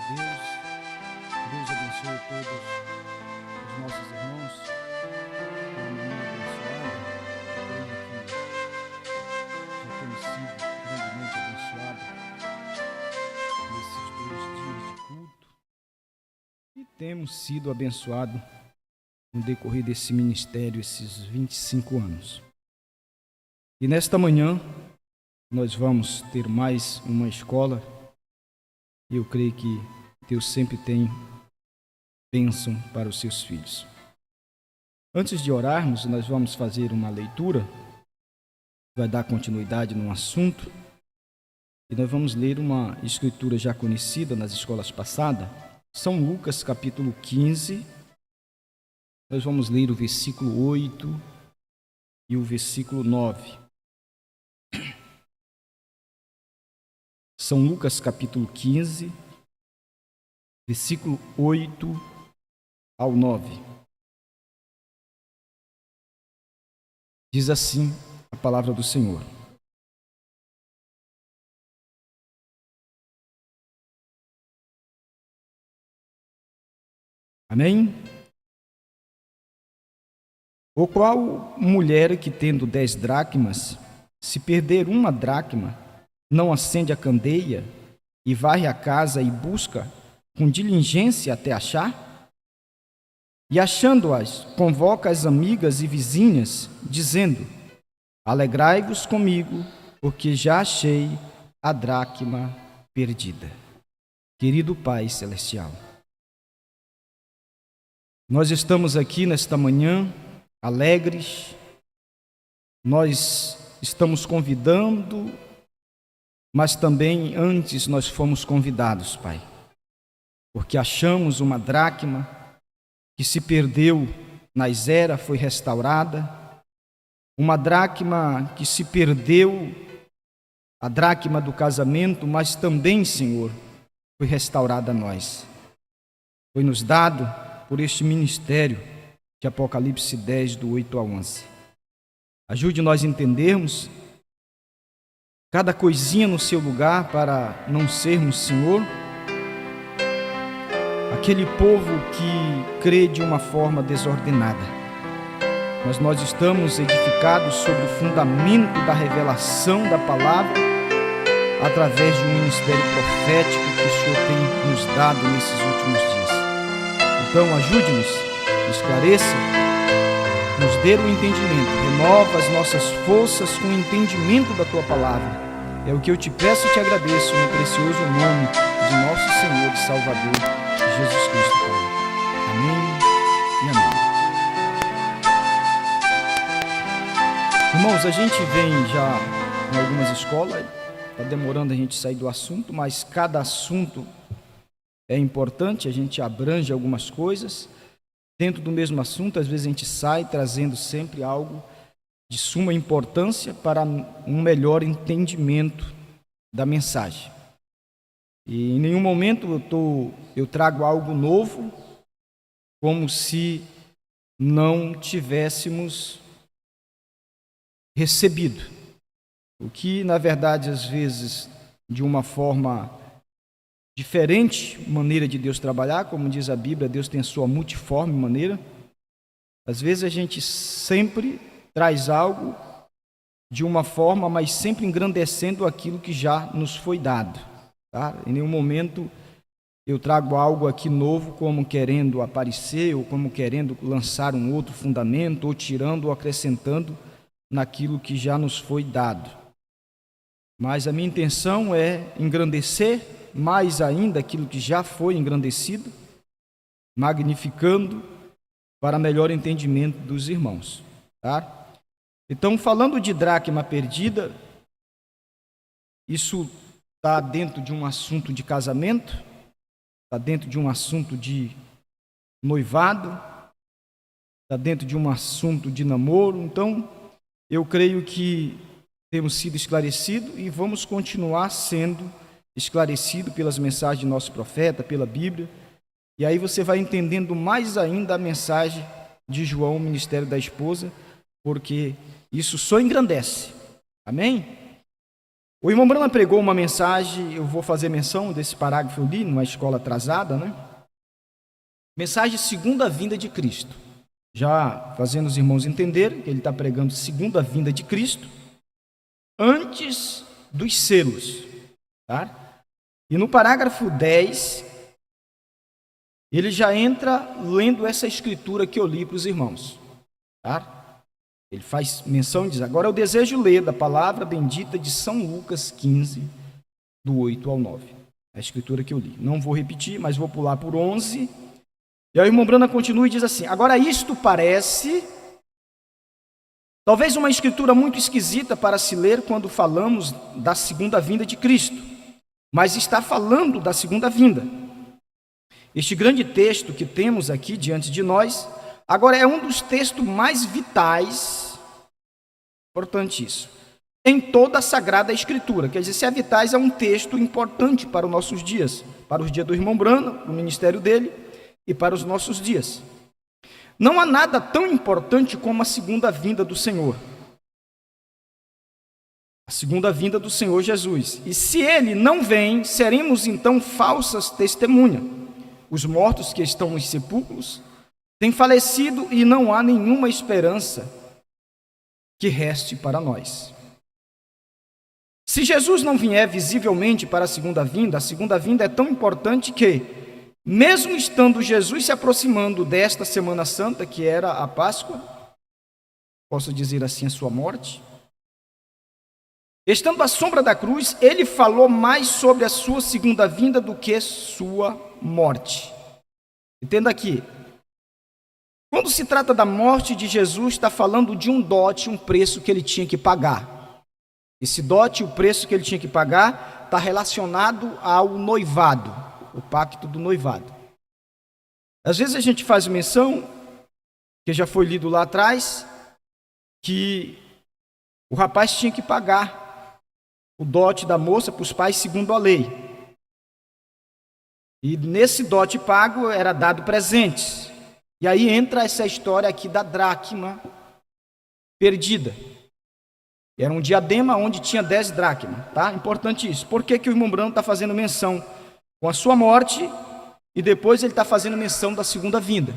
Deus. Deus abençoe todos os nossos irmãos com a manhã abençoada. Eu creio que já temos sido grandemente abençoados nesses 2 dias de culto e temos sido abençoados no decorrer desse ministério, esses 25 anos. E nesta manhã nós vamos ter mais uma escola. Eu creio que Deus sempre tem bênção para os seus filhos. Antes de orarmos, nós vamos fazer uma leitura, vai dar continuidade no assunto, e nós vamos ler uma escritura já conhecida nas escolas passadas, São Lucas, capítulo 15. Nós vamos ler o versículo 8 e o versículo 9. São Lucas, capítulo 15, versículo 8 ao 9. Diz assim a palavra do Senhor. Amém? Ou qual mulher que, tendo 10 dracmas, se perder uma dracma, não acende a candeia e varre a casa e busca com diligência até achar? E achando-as, convoca as amigas e vizinhas, dizendo: alegrai-vos comigo, porque já achei a dracma perdida. Querido Pai Celestial, nós estamos aqui nesta manhã alegres, nós estamos convidando, mas também antes nós fomos convidados, Pai, porque achamos uma dracma que se perdeu nas eras, foi restaurada, uma dracma que se perdeu, a dracma do casamento, mas também, Senhor, foi restaurada a nós. Foi nos dado por este ministério de Apocalipse 10, do 8 ao 11. Ajude nós a entendermos cada coisinha no seu lugar para não sermos, Senhor, aquele povo que crê de uma forma desordenada. Mas nós estamos edificados sobre o fundamento da revelação da palavra através de um ministério profético que o Senhor tem nos dado nesses últimos dias. Então, ajude-nos, esclareça, nos dê o entendimento, renova as nossas forças com o entendimento da Tua palavra. É o que eu te peço e te agradeço no precioso nome de nosso Senhor e Salvador, Jesus Cristo, Pai. Amém e amém. Irmãos, a gente vem já em algumas escolas, está demorando a gente sair do assunto, mas cada assunto é importante, a gente abrange algumas coisas. Dentro do mesmo assunto, às vezes a gente sai trazendo sempre algo de suma importância para um melhor entendimento da mensagem. E em nenhum momento eu trago algo novo, como se não tivéssemos recebido. O que, na verdade, às vezes, de uma forma diferente, maneira de Deus trabalhar, como diz a Bíblia, Deus tem a sua multiforme maneira. Às vezes a gente sempre traz algo de uma forma, mas sempre engrandecendo aquilo que já nos foi dado. Tá? Em nenhum momento eu trago algo aqui novo como querendo aparecer, ou como querendo lançar um outro fundamento, ou tirando ou acrescentando naquilo que já nos foi dado. Mas a minha intenção é engrandecer mais ainda aquilo que já foi engrandecido, magnificando para melhor entendimento dos irmãos. Tá? Então, falando de dracma perdida, isso está dentro de um assunto de casamento, está dentro de um assunto de noivado, está dentro de um assunto de namoro. Então, eu creio que temos sido esclarecidos e vamos continuar sendo esclarecidos pelas mensagens de nosso profeta, pela Bíblia. E aí você vai entendendo mais ainda a mensagem de João, o ministério da esposa, porque isso só engrandece. Amém? O irmão Brana pregou uma mensagem, eu vou fazer menção desse parágrafo que eu li numa escola atrasada, né? Mensagem segunda vinda de Cristo. Já fazendo os irmãos entender que ele está pregando segunda vinda de Cristo antes dos selos, tá? E no parágrafo 10, ele já entra lendo essa escritura que eu li para os irmãos, tá? Ele faz menção e diz: agora eu desejo ler da palavra bendita de São Lucas 15, do 8 ao 9. A escritura que eu li. Não vou repetir, mas vou pular por 11. E aí o irmão Brana continua e diz assim: agora isto parece, talvez uma escritura muito esquisita para se ler quando falamos da segunda vinda de Cristo, mas está falando da segunda vinda. Este grande texto que temos aqui diante de nós, agora é um dos textos mais vitais, importante isso, em toda a Sagrada Escritura. Quer dizer, se é vitais, é um texto importante para os nossos dias, para os dias do irmão Brana, o ministério dele, e para os nossos dias. Não há nada tão importante como a segunda vinda do Senhor. A segunda vinda do Senhor Jesus. E se ele não vem, seremos então falsas testemunhas. Os mortos que estão nos sepulcros têm falecido e não há nenhuma esperança que reste para nós. Se Jesus não vier visivelmente para a segunda vinda é tão importante que, mesmo estando Jesus se aproximando desta Semana Santa, que era a Páscoa, posso dizer assim, a sua morte, estando à sombra da cruz, ele falou mais sobre a sua segunda vinda do que sua morte. Entenda aqui, quando se trata da morte de Jesus, está falando de um dote, um preço que ele tinha que pagar. Esse dote, o preço que ele tinha que pagar, está relacionado ao noivado, o pacto do noivado. Às vezes a gente faz menção, que já foi lido lá atrás, que o rapaz tinha que pagar o dote da moça para os pais segundo a lei. E nesse dote pago era dado presentes. E aí entra essa história aqui da dracma perdida. Era um diadema onde tinha 10 dracmas, tá? Importante isso. Por que o irmão Brano está fazendo menção com a sua morte e depois ele está fazendo menção da segunda vinda?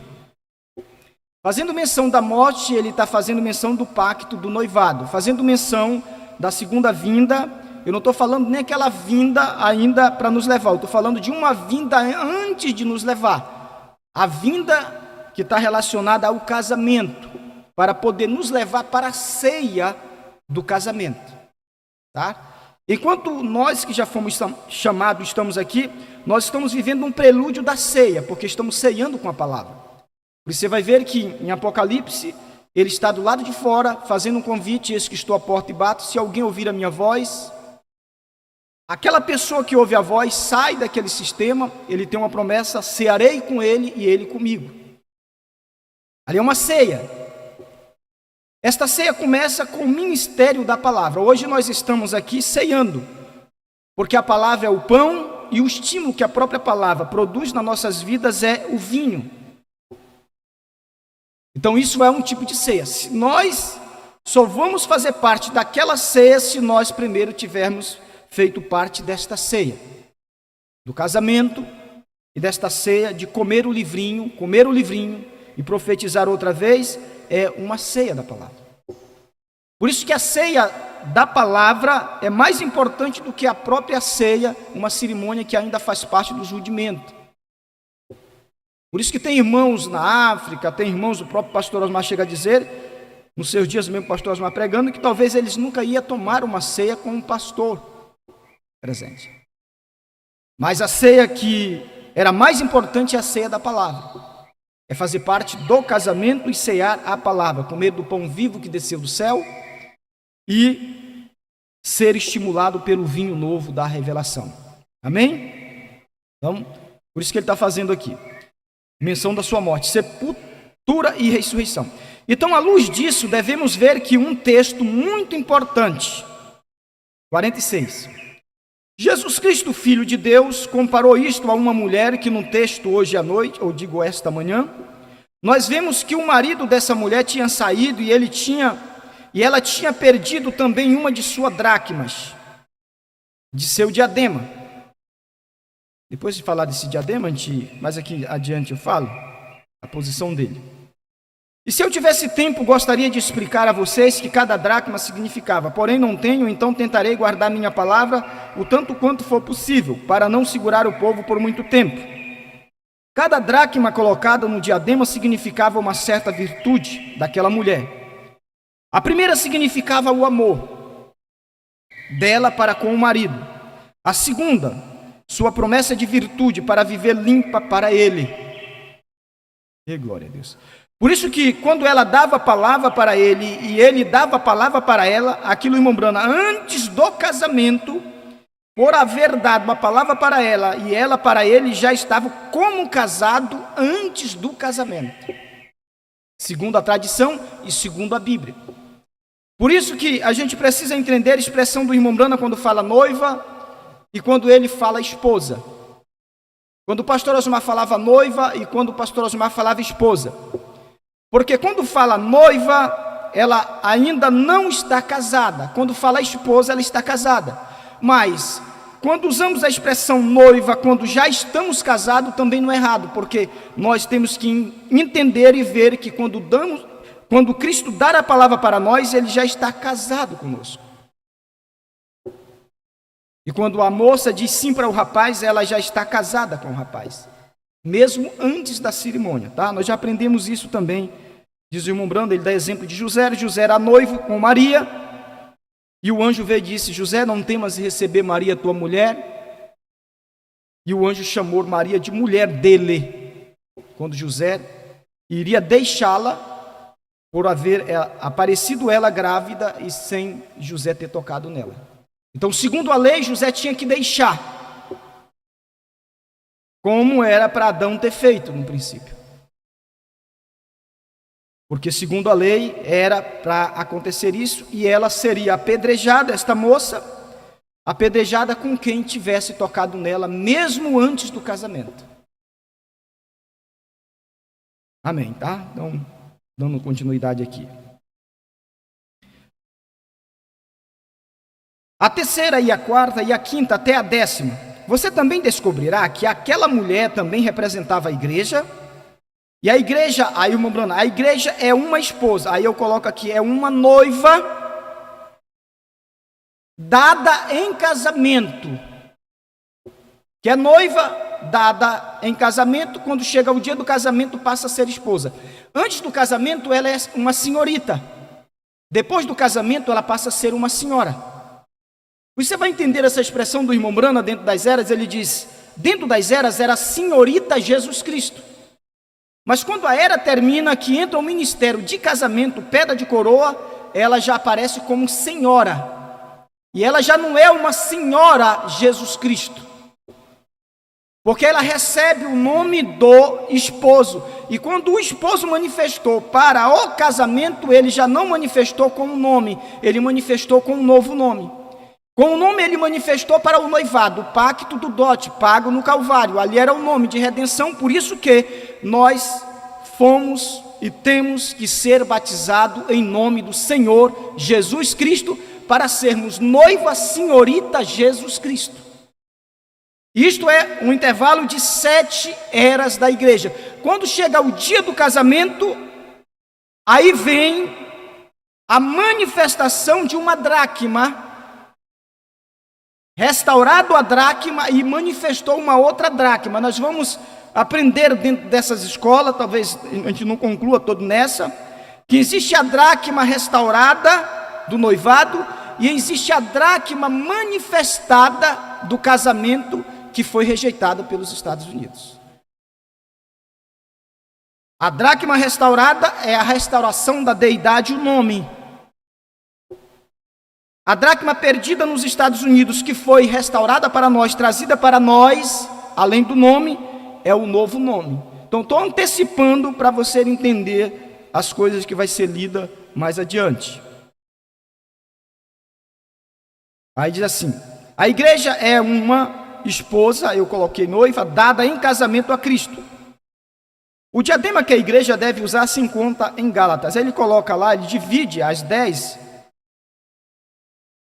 Fazendo menção da morte, ele está fazendo menção do pacto do noivado. Fazendo menção da segunda vinda, eu não estou falando nem aquela vinda ainda para nos levar, eu estou falando de uma vinda antes de nos levar. A vinda que está relacionada ao casamento, para poder nos levar para a ceia do casamento, tá? Enquanto nós que já fomos chamados estamos aqui, nós estamos vivendo um prelúdio da ceia, porque estamos ceando com a palavra. Por isso você vai ver que em Apocalipse, ele está do lado de fora, fazendo um convite: eis que estou à porta e bato, se alguém ouvir a minha voz, aquela pessoa que ouve a voz sai daquele sistema, ele tem uma promessa: cearei com ele e ele comigo. Ali é uma ceia. Esta ceia começa com o ministério da palavra. Hoje nós estamos aqui ceando, porque a palavra é o pão e o estímulo que a própria palavra produz nas nossas vidas é o vinho. Então isso é um tipo de ceia. Nós só vamos fazer parte daquela ceia se nós primeiro tivermos feito parte desta ceia, do casamento e desta ceia de comer o livrinho e profetizar outra vez, é uma ceia da palavra. Por isso que a ceia da palavra é mais importante do que a própria ceia, uma cerimônia que ainda faz parte do rudimento. Por isso que tem irmãos na África, tem irmãos, o próprio pastor Osmar chega a dizer, nos seus dias mesmo o pastor Osmar pregando, que talvez eles nunca iam tomar uma ceia com um pastor presente. Mas a ceia que era mais importante é a ceia da palavra. É fazer parte do casamento e cear a palavra, comer do pão vivo que desceu do céu e ser estimulado pelo vinho novo da revelação. Amém? Então, por isso que ele está fazendo aqui menção da sua morte, sepultura e ressurreição. Então, à luz disso, devemos ver que um texto muito importante, 46. Jesus Cristo, Filho de Deus, comparou isto a uma mulher que no texto hoje à noite, ou digo esta manhã, nós vemos que o marido dessa mulher tinha saído e ela tinha perdido também uma de suas dracmas. de seu diadema. Depois de falar desse diadema, mais aqui adiante eu falo a posição dele. E se eu tivesse tempo, gostaria de explicar a vocês que cada dracma significava. Porém não tenho, então tentarei guardar minha palavra o tanto quanto for possível, para não segurar o povo por muito tempo. Cada dracma colocada no diadema significava uma certa virtude daquela mulher. A primeira significava o amor dela para com o marido. A segunda, sua promessa de virtude para viver limpa para ele. E glória a Deus. Por isso que quando ela dava a palavra para ele e ele dava a palavra para ela, aquilo, irmão Brana, antes do casamento, por haver dado uma palavra para ela e ela para ele, já estava como casado antes do casamento, segundo a tradição e segundo a Bíblia. Por isso que a gente precisa entender a expressão do irmão Brana quando fala noiva e quando ele fala esposa. Quando o pastor Osmar falava noiva e quando o pastor Osmar falava esposa. Porque quando fala noiva, ela ainda não está casada. Quando fala esposa, ela está casada. Mas, quando usamos a expressão noiva, quando já estamos casados, também não é errado. Porque nós temos que entender e ver que quando Cristo dar a palavra para nós, Ele já está casado conosco. E quando a moça diz sim para o rapaz, ela já está casada com o rapaz. Mesmo antes da cerimônia, tá? Nós já aprendemos isso também. Diz o irmão Brando, ele dá exemplo de José. José era noivo com Maria. E o anjo veio e disse, José, não temas de receber Maria, tua mulher. E o anjo chamou Maria de mulher dele. Quando José iria deixá-la por haver aparecido ela grávida e sem José ter tocado nela. Então, segundo a lei, José tinha que deixar. Como era para Adão ter feito no princípio. Porque segundo a lei era para acontecer isso e ela seria apedrejada, esta moça, apedrejada com quem tivesse tocado nela, mesmo antes do casamento. Amém, tá? Então, dando continuidade aqui. A terceira e a quarta e a quinta até a 10ª. Você também descobrirá que aquela mulher também representava a igreja. E a igreja, aí o irmão Bruno, a igreja é uma esposa. Aí eu coloco aqui, é uma noiva dada em casamento. Que é noiva dada em casamento, quando chega o dia do casamento passa a ser esposa. Antes do casamento ela é uma senhorita. Depois do casamento ela passa a ser uma senhora. Você vai entender essa expressão do irmão Brana dentro das eras, ele diz, dentro das eras era a senhorita Jesus Cristo. Mas quando a era termina, que entra o ministério de casamento, pedra de coroa, ela já aparece como senhora. E ela já não é uma senhora Jesus Cristo. Porque ela recebe o nome do esposo. E quando o esposo manifestou para o casamento, ele já não manifestou com o nome, ele manifestou com um novo nome. Com o nome ele manifestou para o noivado, o pacto do dote, pago no Calvário. Ali era o nome de redenção, por isso que nós fomos e temos que ser batizados em nome do Senhor Jesus Cristo, para sermos noiva senhorita Jesus Cristo. Isto é um intervalo de 7 eras da igreja. Quando chega o dia do casamento, aí vem a manifestação de uma dracma, restaurado a dracma e manifestou uma outra dracma. Nós vamos aprender dentro dessas escolas, talvez a gente não conclua todo nessa, que existe a dracma restaurada do noivado e existe a dracma manifestada do casamento que foi rejeitada pelos Estados Unidos. A dracma restaurada é a restauração da deidade, o nome. A dracma perdida nos Estados Unidos, que foi restaurada para nós, trazida para nós, além do nome, é o novo nome. Então, estou antecipando para você entender as coisas que vai ser lida mais adiante. Aí diz assim, a igreja é uma esposa, eu coloquei noiva, dada em casamento a Cristo. O diadema que a igreja deve usar se encontra em Gálatas. Ele coloca lá, ele divide as 10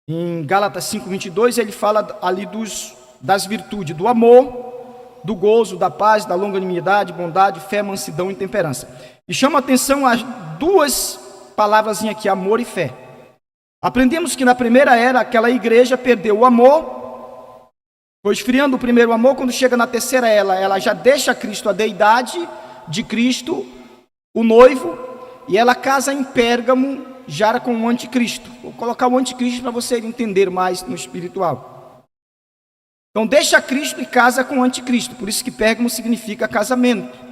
Em Gálatas 5:22, ele fala ali das virtudes, do amor, do gozo, da paz, da longanimidade, bondade, fé, mansidão e temperança. E chama a atenção as duas palavras aqui, amor e fé. Aprendemos que na primeira era, aquela igreja perdeu o amor, foi esfriando o primeiro amor. Quando chega na terceira era, ela já deixa Cristo, a deidade de Cristo, o noivo, e ela casa em Pérgamo, já com o anticristo. Vou colocar o anticristo para você entender mais no espiritual. Então deixa Cristo e casa com o anticristo, por isso que Pérgamo significa casamento.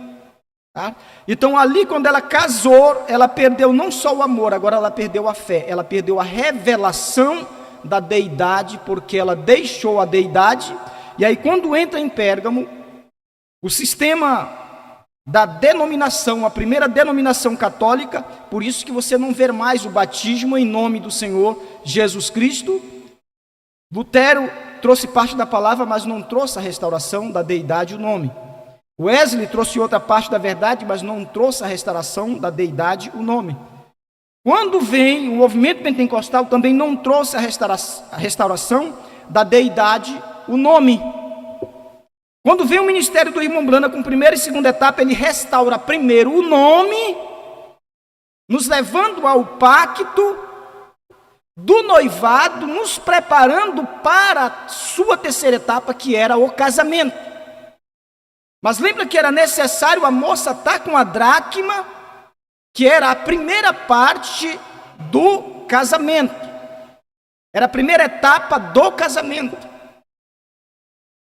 Tá? Então ali, quando ela casou, ela perdeu não só o amor, agora ela perdeu a fé, ela perdeu a revelação da deidade, porque ela deixou a deidade. E aí, quando entra em Pérgamo, o sistema da denominação, a primeira denominação católica, por isso que você não vê mais o batismo em nome do Senhor Jesus Cristo. Lutero trouxe parte da palavra, mas não trouxe a restauração da deidade, o nome. Wesley trouxe outra parte da verdade, mas não trouxe a restauração da deidade, o nome. Quando vem o movimento pentecostal, também não trouxe a restauração da deidade, o nome. Quando vem o ministério do irmão Branham com primeira e segunda etapa, ele restaura primeiro o nome, nos levando ao pacto do noivado, nos preparando para a sua terceira etapa, que era o casamento. Mas lembra que era necessário a moça estar com a dracma, que era a primeira parte do casamento. Era a primeira etapa do casamento.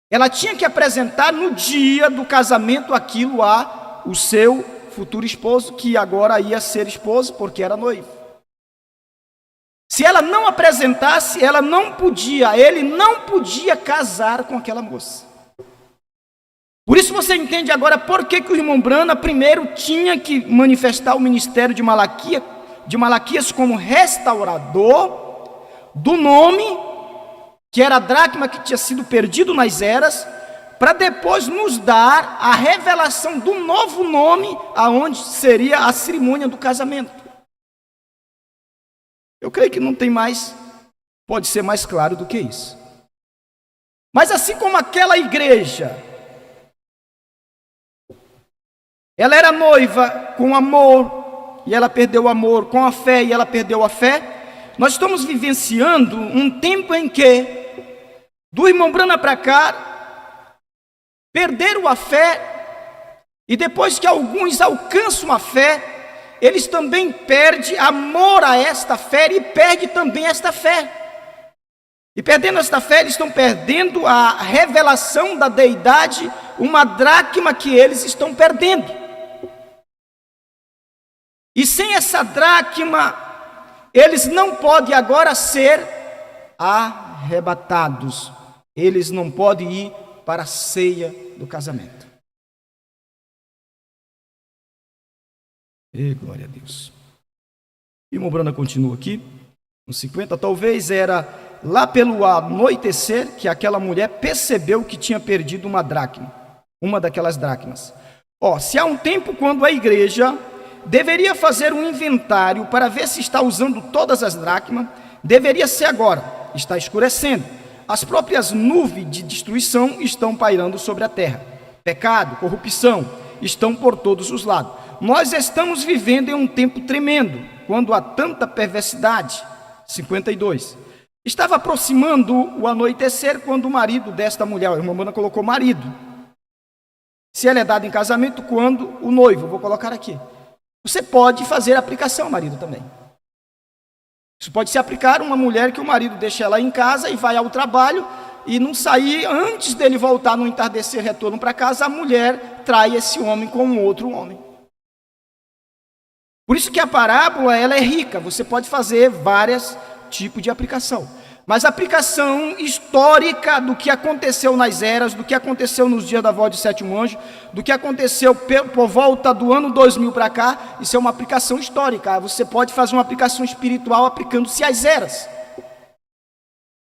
Ela tinha que apresentar no dia do casamento aquilo a o seu futuro esposo, que agora ia ser esposo, porque era noivo. Se ela não apresentasse, ele não podia casar com aquela moça. Por isso você entende agora por que o irmão Branham primeiro tinha que manifestar o ministério de Malaquias como restaurador do nome, que era a dracma que tinha sido perdido nas eras, para depois nos dar a revelação do novo nome, aonde seria a cerimônia do casamento. Eu creio que não tem mais, pode ser mais claro do que isso. Mas assim como aquela igreja, ela era noiva com amor, e ela perdeu o amor, com a fé, e ela perdeu a fé, nós estamos vivenciando um tempo em que, do irmão Branham para cá, perderam a fé, e depois que alguns alcançam a fé, eles também perdem amor a esta fé, e perdem também esta fé. E perdendo esta fé, eles estão perdendo a revelação da deidade, uma dracma que eles estão perdendo. E sem essa dracma, eles não podem agora ser arrebatados. Eles não podem ir para a ceia do casamento. E glória a Deus. E o Branham continua aqui, no 50, talvez era lá pelo anoitecer que aquela mulher percebeu que tinha perdido uma dracma, uma daquelas dracmas. Se há um tempo quando a igreja deveria fazer um inventário para ver se está usando todas as dracmas, deveria ser agora. Está escurecendo. As próprias nuvens de destruição estão pairando sobre a terra. Pecado, corrupção, estão por todos os lados. Nós estamos vivendo em um tempo tremendo, quando há tanta perversidade. 52. Estava aproximando o anoitecer quando o marido desta mulher, a irmã Branham colocou marido. Se ela é dada em casamento, quando o noivo, vou colocar aqui. Você pode fazer aplicação, marido, também. Isso pode se aplicar a uma mulher que o marido deixa ela em casa e vai ao trabalho e não sair, antes dele voltar no entardecer, retorno para casa, a mulher trai esse homem com um outro homem. Por isso que a parábola, ela é rica, você pode fazer vários tipos de aplicação. Mas a aplicação histórica do que aconteceu nas eras, do que aconteceu nos dias da voz do sétimo anjo, do que aconteceu por volta do ano 2000 para cá, isso é uma aplicação histórica. Você pode fazer uma aplicação espiritual aplicando-se às eras.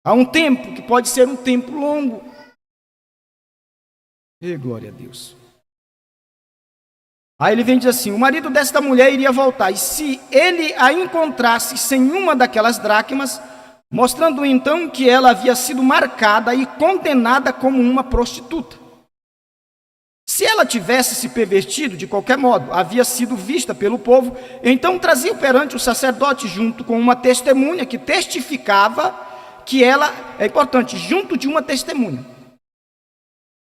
Há um tempo que pode ser um tempo longo. E glória a Deus. Aí ele vem e diz assim, o marido desta mulher iria voltar, e se ele a encontrasse sem uma daquelas dracmas, mostrando então que ela havia sido marcada e condenada como uma prostituta. Se ela tivesse se pervertido de qualquer modo, havia sido vista pelo povo, então trazia perante o sacerdote junto com uma testemunha que testificava que ela, é importante, junto de uma testemunha.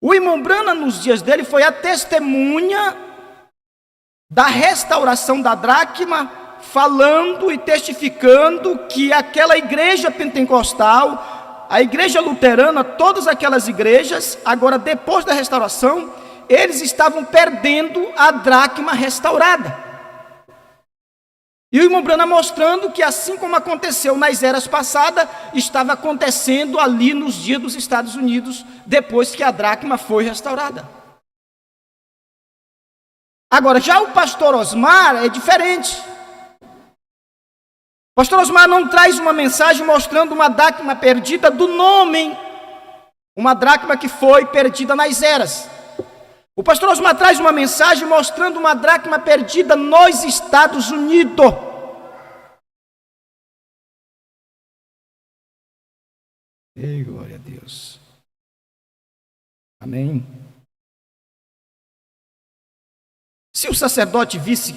O irmão Branham, nos dias dele, foi a testemunha da restauração da dracma, falando e testificando que aquela igreja pentecostal, a igreja luterana, todas aquelas igrejas, agora depois da restauração, eles estavam perdendo a dracma restaurada. E o irmão Branham mostrando que assim como aconteceu nas eras passadas, estava acontecendo ali nos dias dos Estados Unidos, depois que a dracma foi restaurada. Agora, já o pastor Osmar é diferente. O pastor Osmar não traz uma mensagem mostrando uma dracma perdida do nome, uma dracma que foi perdida nas eras. O pastor Osmar traz uma mensagem mostrando uma dracma perdida nos Estados Unidos. Ei, glória a Deus. Amém. Se o sacerdote visse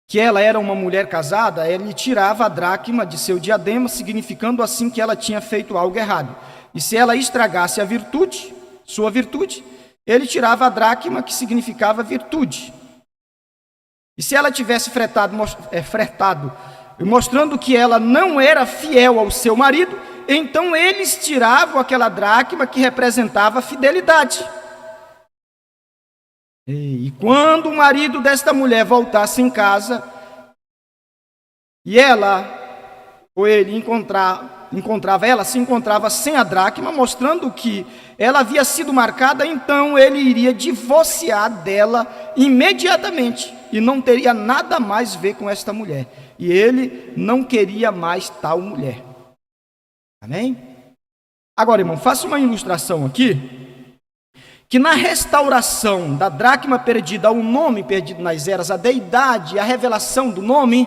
que ela era uma mulher casada, ele tirava a dracma de seu diadema, significando assim que ela tinha feito algo errado. E se ela estragasse a virtude, sua virtude, ele tirava a dracma, que significava virtude. E se ela tivesse fretado, mostrando que ela não era fiel ao seu marido, então eles tiravam aquela dracma que representava fidelidade. E quando o marido desta mulher voltasse em casa, e ela ou ele se encontrava sem a dracma, mostrando que ela havia sido marcada, então ele iria divorciar dela imediatamente e não teria nada mais a ver com esta mulher. E ele não queria mais tal mulher. Amém? Agora, irmão, faça uma ilustração aqui, que na restauração da dracma perdida, ao nome perdido nas eras, a deidade, a revelação do nome,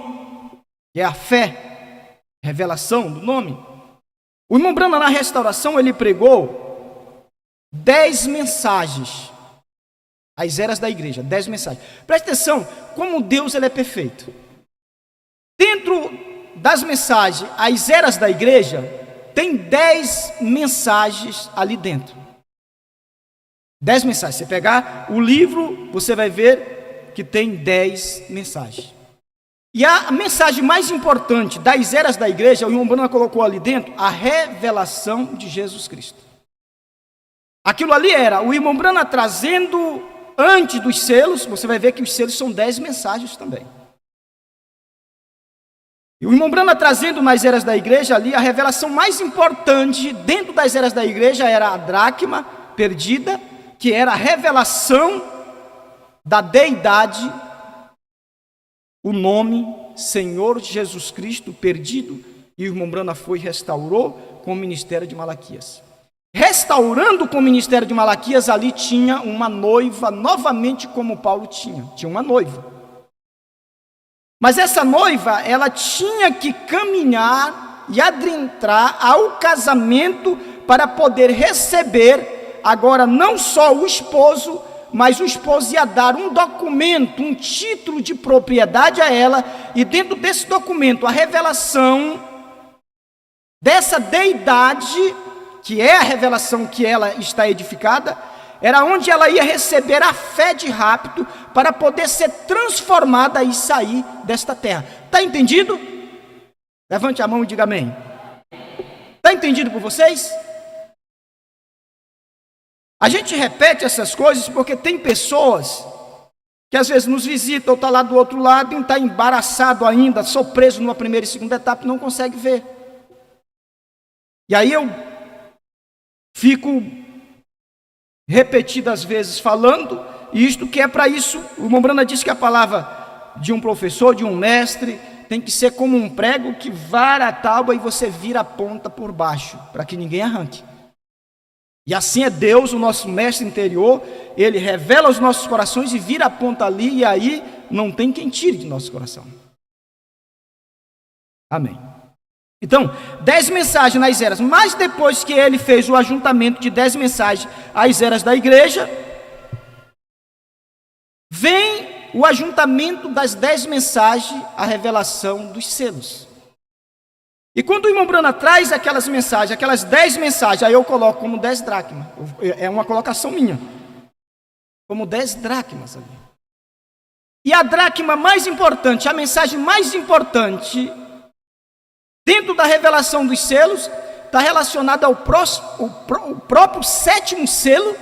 que é a fé, revelação do nome. O irmão Branham, na restauração, ele pregou 10 mensagens, as eras da igreja, 10 mensagens. Preste atenção, como Deus ele é perfeito. Dentro das mensagens, as eras da igreja, tem 10 mensagens ali dentro. 10 mensagens. Se pegar o livro, você vai ver que tem 10 mensagens. E a mensagem mais importante das eras da igreja, o irmão Branham colocou ali dentro, a revelação de Jesus Cristo. Aquilo ali era o irmão Branham trazendo, antes dos selos, você vai ver que os selos são 10 mensagens também. E o irmão Branham trazendo nas eras da igreja ali, a revelação mais importante dentro das eras da igreja era a dracma perdida, que era a revelação da deidade, o nome Senhor Jesus Cristo perdido, e o irmão Branham foi e restaurou com o ministério de Malaquias. Restaurando com o ministério de Malaquias, ali tinha uma noiva, novamente como Paulo tinha uma noiva. Mas essa noiva, ela tinha que caminhar e adentrar ao casamento para poder receber, agora não só o esposo, mas o esposo ia dar um documento, um título de propriedade a ela, e dentro desse documento, a revelação dessa deidade, que é a revelação que ela está edificada, era onde ela ia receber a fé de rapto para poder ser transformada e sair desta terra. Está entendido? Levante a mão e diga amém. Está entendido por vocês? A gente repete essas coisas porque tem pessoas que às vezes nos visitam ou está lá do outro lado e está embaraçado ainda, só preso numa primeira e segunda etapa e não consegue ver. E aí eu fico repetidas vezes falando, e isto que é para isso, o irmão Branham diz que a palavra de um professor, de um mestre, tem que ser como um prego que vara a tábua e você vira a ponta por baixo, para que ninguém arranque. E assim é Deus, o nosso mestre interior, ele revela os nossos corações e vira a ponta ali, e aí não tem quem tire de nosso coração. Amém. Então, 10 mensagens nas eras, mas depois que ele fez o ajuntamento de 10 mensagens às eras da igreja, vem o ajuntamento das 10 mensagens, a revelação dos selos. E quando o irmão Branham traz aquelas mensagens, aquelas 10 mensagens, aí eu coloco como 10 dracmas, é uma colocação minha, como 10 dracmas ali. E a dracma mais importante, a mensagem mais importante, dentro da revelação dos selos, está relacionada ao próprio 7º selo.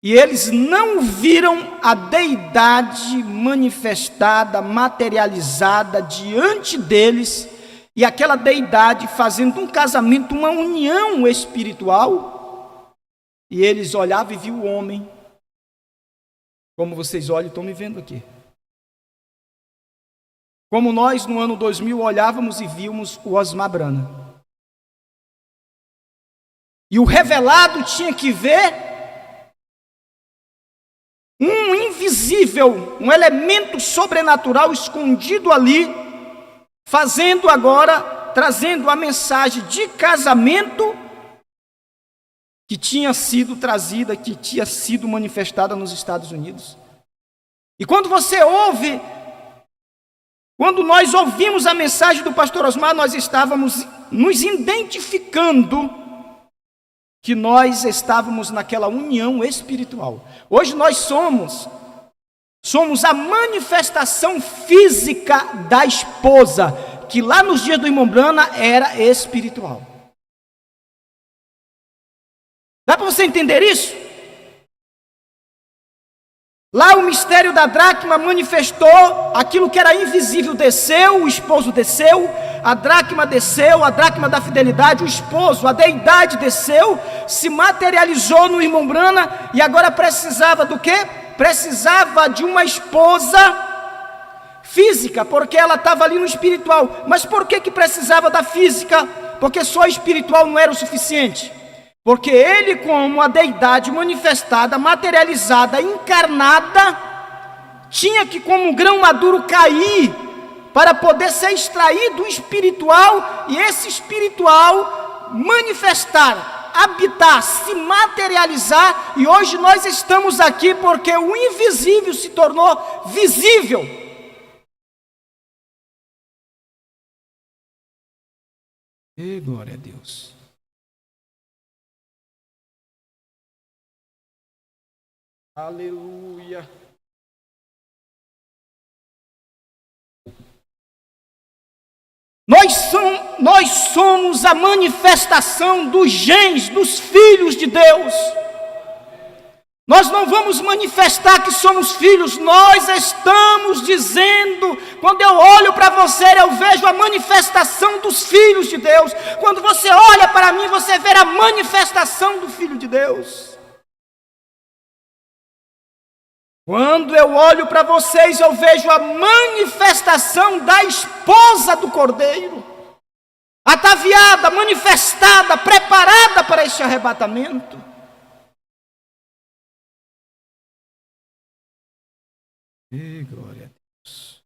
E eles não viram a deidade manifestada, materializada diante deles, e aquela deidade fazendo um casamento, uma união espiritual, e eles olhavam e viam o homem, como vocês olham e estão me vendo aqui. Como nós, no ano 2000, olhávamos e víamos o Osmar Branham. E o revelado tinha que ver um invisível, um elemento sobrenatural escondido ali, fazendo agora, trazendo a mensagem de casamento que tinha sido trazida, que tinha sido manifestada nos Estados Unidos. E quando você ouve, quando nós ouvimos a mensagem do pastor Osmar, nós estávamos nos identificando que nós estávamos naquela união espiritual. Hoje nós somos a manifestação física da esposa, que lá nos dias do irmão Branham era espiritual. Dá para você entender isso? Lá o mistério da dracma manifestou aquilo que era invisível, desceu, o esposo desceu, a dracma desceu, a dracma da fidelidade, o esposo, a deidade desceu, se materializou no irmão Branham, e agora precisava do quê? Precisava de uma esposa física, porque ela estava ali no espiritual. Mas por que precisava da física? Porque só espiritual não era o suficiente. Porque ele, como a deidade manifestada, materializada, encarnada, tinha que, como um grão maduro, cair para poder ser extraído espiritual, e esse espiritual manifestar, habitar, se materializar. E hoje nós estamos aqui porque o invisível se tornou visível. E glória a Deus. Aleluia. Nós somos a manifestação dos genes, dos filhos de Deus. Nós não vamos manifestar que somos filhos, nós estamos dizendo, quando eu olho para você, eu vejo a manifestação dos filhos de Deus. Quando você olha para mim, você vê a manifestação do Filho de Deus. Quando eu olho para vocês, eu vejo a manifestação da esposa do Cordeiro, ataviada, manifestada, preparada para este arrebatamento. E glória a Deus.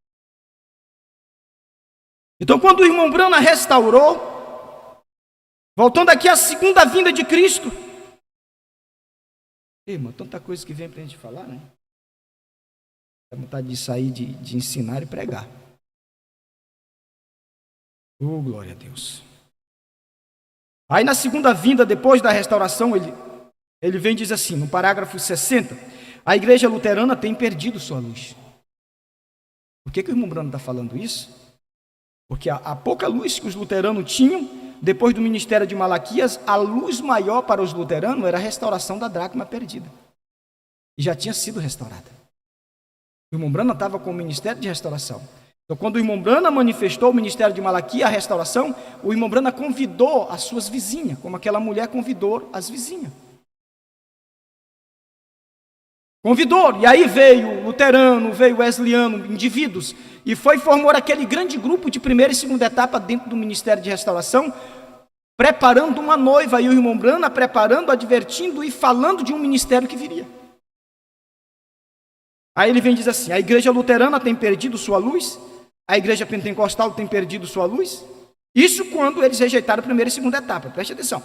Então, quando o irmão Branham restaurou, voltando aqui à segunda vinda de Cristo, irmão, tanta coisa que vem para a gente falar, né? Dá vontade de sair, de ensinar e pregar. Oh, glória a Deus. Aí na segunda vinda, depois da restauração, ele vem e diz assim, no parágrafo 60, a igreja luterana tem perdido sua luz. Por que o irmão Branham está falando isso? Porque a pouca luz que os luteranos tinham, depois do ministério de Malaquias, a luz maior para os luteranos era a restauração da dracma perdida. E já tinha sido restaurada. O irmão Branham estava com o ministério de restauração. Então, quando o irmão Branham manifestou o ministério de Malaquias, a restauração, o irmão Branham convidou as suas vizinhas, como aquela mulher convidou as vizinhas. Convidou, e aí veio luterano, veio wesleyano, indivíduos, e formou aquele grande grupo de primeira e segunda etapa dentro do ministério de restauração, preparando uma noiva, e o irmão Branham preparando, advertindo e falando de um ministério que viria. Aí ele vem e diz assim, a igreja luterana tem perdido sua luz, A igreja pentecostal tem perdido sua luz? Isso quando eles rejeitaram a primeira e segunda etapa, preste atenção.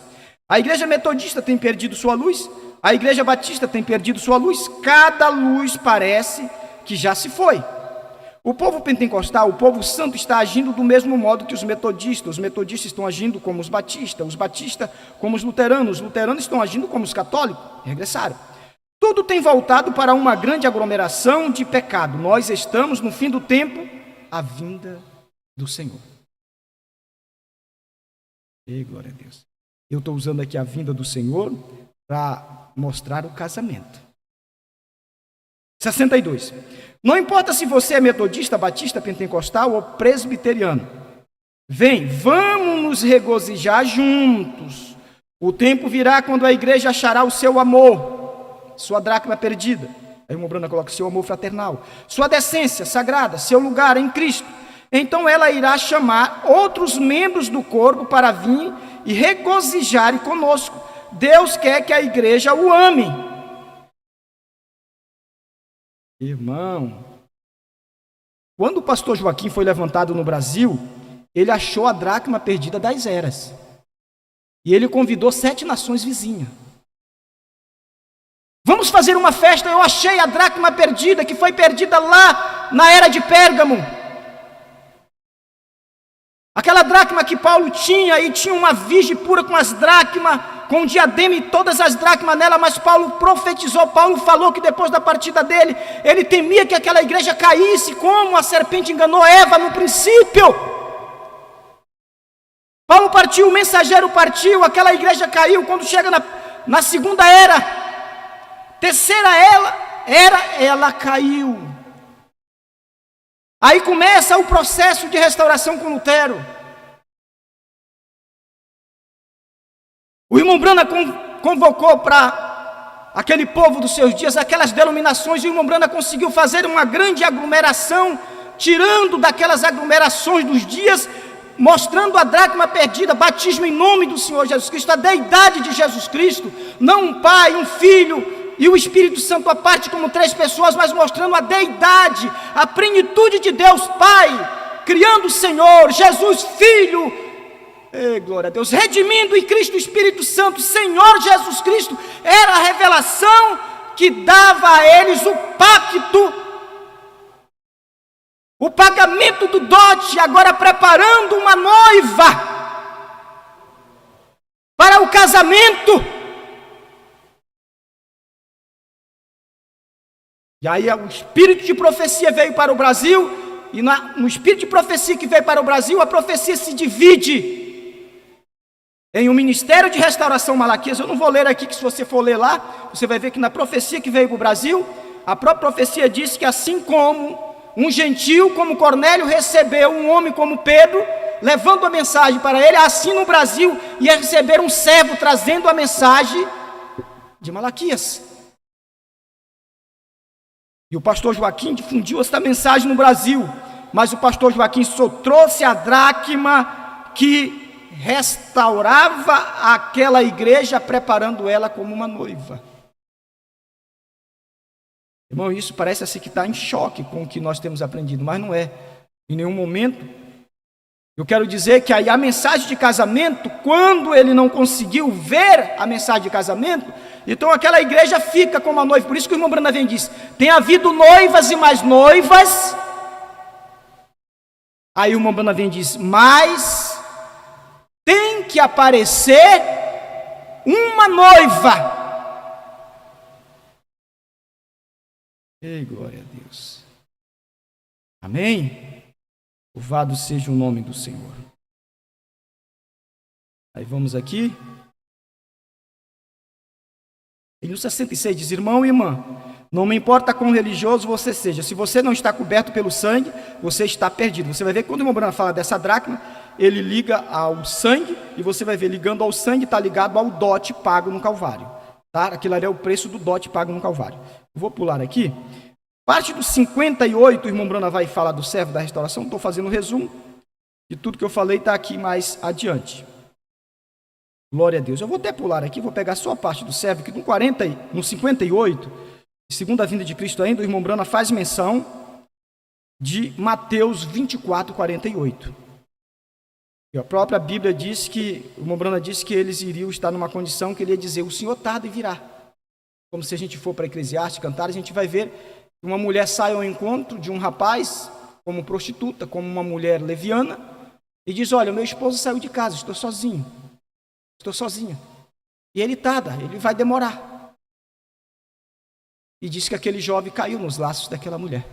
A igreja metodista tem perdido sua luz, a igreja batista tem perdido sua luz, cada luz parece que já se foi. O povo pentecostal, o povo santo, está agindo do mesmo modo que os metodistas estão agindo como os batistas como os luteranos estão agindo como os católicos, regressaram. Tudo tem voltado para uma grande aglomeração de pecado. Nós estamos no fim do tempo, a vinda do Senhor. E glória a Deus. Eu estou usando aqui a vinda do Senhor para mostrar o casamento. 62. Não importa se você é metodista, batista, pentecostal ou presbiteriano. Vem, vamos nos regozijar juntos. O tempo virá quando a igreja achará o seu amor, sua dracma perdida. Aí o Mombrana coloca seu amor fraternal, sua decência sagrada, seu lugar em Cristo. Então ela irá chamar outros membros do corpo para vir e regozijarem conosco. Deus quer que a igreja o ame. Irmão, quando o pastor Joaquim foi levantado no Brasil, ele achou a dracma perdida das eras. E ele convidou 7 nações vizinhas. Vamos fazer uma festa, eu achei a dracma perdida, que foi perdida lá na era de Pérgamo. Aquela dracma que Paulo tinha, e tinha uma virgem pura com as dracmas, com o diadema e todas as dracmas nela, mas Paulo profetizou, Paulo falou que depois da partida dele, ele temia que aquela igreja caísse, como a serpente enganou Eva no princípio. Paulo partiu, o mensageiro partiu, aquela igreja caiu. Quando chega na segunda era, terceira ela caiu. Aí começa o processo de restauração com Lutero. O irmão Brana convocou para aquele povo dos seus dias, aquelas denominações, e o irmão Brana conseguiu fazer uma grande aglomeração, tirando daquelas aglomerações dos dias, mostrando a dracma perdida, batismo em nome do Senhor Jesus Cristo, a deidade de Jesus Cristo, não um Pai, um Filho e o Espírito Santo à parte como 3 pessoas, mas mostrando a deidade, a plenitude de Deus Pai, criando o Senhor, Jesus Filho, glória a Deus, redimindo em Cristo o Espírito Santo, Senhor Jesus Cristo, era a revelação que dava a eles o pacto, o pagamento do dote, agora preparando uma noiva para o casamento. E aí o espírito de profecia veio para o Brasil, e no espírito de profecia que veio para o Brasil, a profecia se divide em um ministério de restauração Malaquias. Eu não vou ler aqui, que se você for ler lá, você vai ver que na profecia que veio para o Brasil, a própria profecia diz que assim como um gentil como Cornélio recebeu um homem como Pedro, levando a mensagem para ele, assim no Brasil ia receber um servo trazendo a mensagem de Malaquias. E o pastor Joaquim difundiu esta mensagem no Brasil, mas o pastor Joaquim só trouxe a dracma que restaurava aquela igreja, preparando ela como uma noiva. Irmão, isso parece assim que está em choque com o que nós temos aprendido, mas não é. Em nenhum momento. Eu quero dizer que aí a mensagem de casamento, quando ele não conseguiu ver a mensagem de casamento, então aquela igreja fica como a noiva. Por isso que o irmão Brana vem e diz, tem havido noivas e mais noivas. Aí o irmão Brana vem e diz, mas tem que aparecer uma noiva. Ei, glória a Deus. Amém? Louvado seja o nome do Senhor. Aí vamos aqui. E no 66 diz, irmão e irmã, não me importa quão religioso você seja, se você não está coberto pelo sangue, você está perdido. Você vai ver que quando o irmão Brana fala dessa dracma, ele liga ao sangue, e você vai ver, ligando ao sangue, está ligado ao dote pago no Calvário. Tá? Aquilo ali é o preço do dote pago no Calvário. Vou pular aqui. Parte do 58, o irmão Brana vai falar do servo da restauração. Estou fazendo um resumo de tudo que eu falei, está aqui mais adiante. Glória a Deus. Eu vou até pular aqui, vou pegar só a parte do servo, que no 58, segunda vinda de Cristo ainda, o irmão Brana faz menção de Mateus 24, 48. E a própria Bíblia diz que, o Mombrana disse que eles iriam estar numa condição que ele ia dizer, o Senhor tarda e virá. Como se a gente for para Eclesiastes cantar, a gente vai ver que uma mulher sai ao encontro de um rapaz, como prostituta, como uma mulher leviana, e diz, olha, meu esposo saiu de casa, estou sozinha. E ele tarda, ele vai demorar. E diz que aquele jovem caiu nos laços daquela mulher.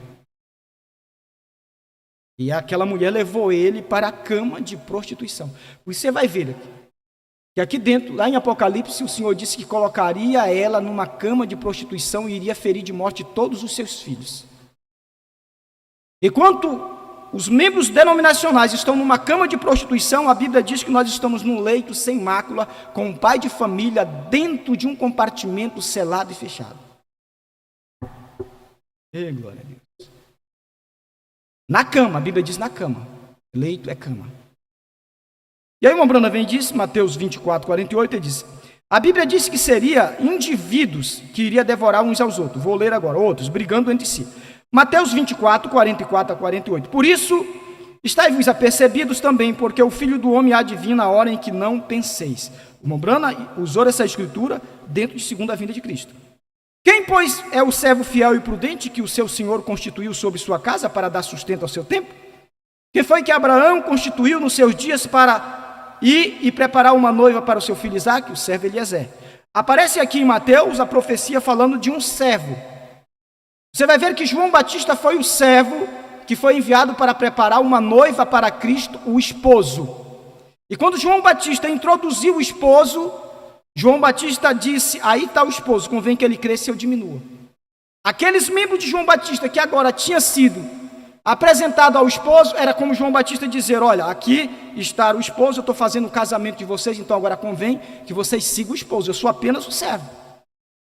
E aquela mulher levou ele para a cama de prostituição. E você vai ver aqui, que aqui dentro, lá em Apocalipse, o Senhor disse que colocaria ela numa cama de prostituição e iria ferir de morte todos os seus filhos. Enquanto os membros denominacionais estão numa cama de prostituição, a Bíblia diz que nós estamos num leito sem mácula, com um pai de família dentro de um compartimento selado e fechado. Ei, glória a Deus. Na cama, a Bíblia diz na cama. Leito é cama. E aí o Mombrana vem e diz, Mateus 24, 48, ele diz, a Bíblia diz que seria indivíduos que iria devorar uns aos outros. Vou ler agora, outros, brigando entre si. Mateus 24, 44 a 48. Por isso, estáis-vos apercebidos também, porque o Filho do Homem há de vir na hora em que não penseis. O Mombrana usou essa escritura dentro de segunda vinda de Cristo. Quem, pois, é o servo fiel e prudente que o seu senhor constituiu sobre sua casa para dar sustento ao seu tempo? Quem foi que Abraão constituiu nos seus dias para ir e preparar uma noiva para o seu filho Isaque? O servo Eliezer. Aparece aqui em Mateus a profecia falando de um servo. Você vai ver que João Batista foi o servo que foi enviado para preparar uma noiva para Cristo, o esposo. E quando João Batista introduziu o esposo, João Batista disse, aí está o esposo, convém que ele cresça e eu diminua. Aqueles membros de João Batista que agora tinha sido apresentado ao esposo, era como João Batista dizer, olha, aqui está o esposo, eu estou fazendo o casamento de vocês, então agora convém que vocês sigam o esposo, eu sou apenas o servo,